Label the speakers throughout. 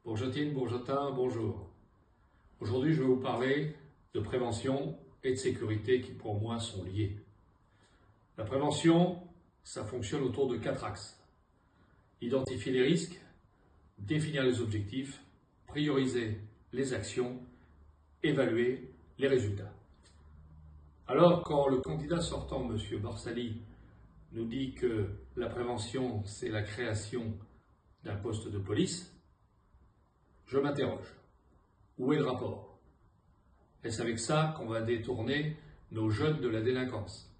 Speaker 1: Bonjotine, bonjotin, bonjour. Aujourd'hui, je vais vous parler de prévention et de sécurité qui, pour moi, sont liés. La prévention, ça fonctionne autour de 4 axes. Identifier les risques, définir les objectifs, prioriser les actions, évaluer les résultats. Alors, quand le candidat sortant, M. Borsali, nous dit que la prévention, c'est la création d'un poste de police, je m'interroge. Où est le rapport? Est-ce avec ça qu'on va détourner nos jeunes de la délinquance?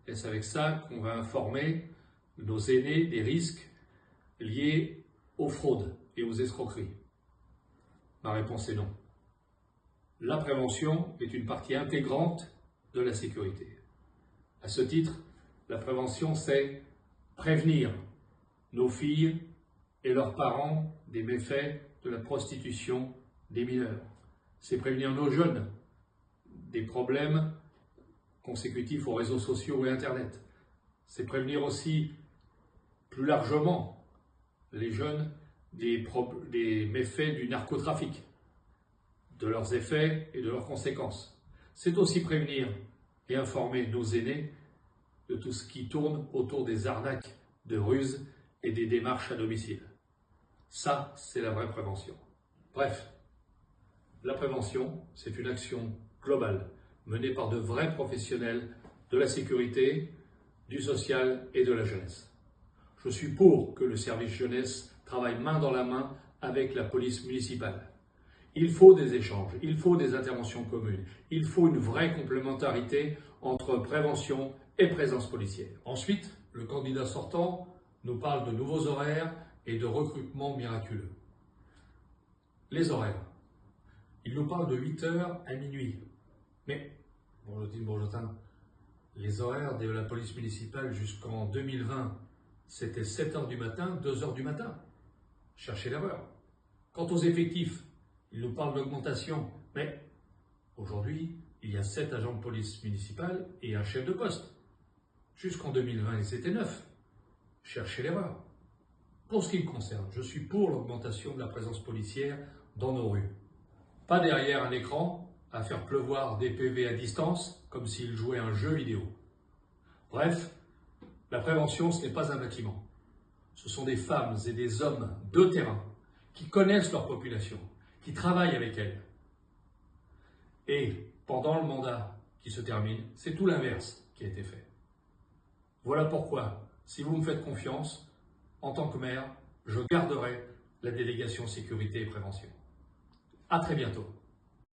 Speaker 1: Est-ce avec ça qu'on va informer nos aînés des risques liés aux fraudes et aux escroqueries? Ma réponse est non. La prévention est une partie intégrante de la sécurité. À ce titre, la prévention, c'est prévenir nos filles et leurs parents des méfaits de la prostitution des mineurs. C'est prévenir nos jeunes des problèmes consécutifs aux réseaux sociaux et Internet. C'est prévenir aussi, plus largement, les jeunes des méfaits du narcotrafic, de leurs effets et de leurs conséquences. C'est aussi prévenir et informer nos aînés de tout ce qui tourne autour des arnaques, de ruses et des démarches à domicile. Ça, c'est la vraie prévention. Bref, la prévention, c'est une action globale menée par de vrais professionnels de la sécurité, du social et de la jeunesse. Je suis pour que le service jeunesse travaille main dans la main avec la police municipale. Il faut des échanges, il faut des interventions communes, il faut une vraie complémentarité entre prévention et présence policière. Ensuite, le candidat sortant nous parle de nouveaux horaires et de recrutement miraculeux. Les horaires. Il nous parle de 8h à minuit. Mais, bonjotin, les horaires de la police municipale jusqu'en 2020, c'était 7h du matin, 2h du matin. Cherchez l'erreur. Quant aux effectifs, il nous parle d'augmentation. Mais, aujourd'hui, il y a 7 agents de police municipale et un chef de poste. Jusqu'en 2020, ils étaient 9. Cherchez l'erreur. Pour ce qui me concerne, je suis pour l'augmentation de la présence policière dans nos rues. Pas derrière un écran à faire pleuvoir des PV à distance comme s'ils jouaient à un jeu vidéo. Bref, la prévention, ce n'est pas un bâtiment. Ce sont des femmes et des hommes de terrain qui connaissent leur population, qui travaillent avec elle. Et pendant le mandat qui se termine, c'est tout l'inverse qui a été fait. Voilà pourquoi, si vous me faites confiance, en tant que maire, je garderai la délégation sécurité et prévention. À très bientôt.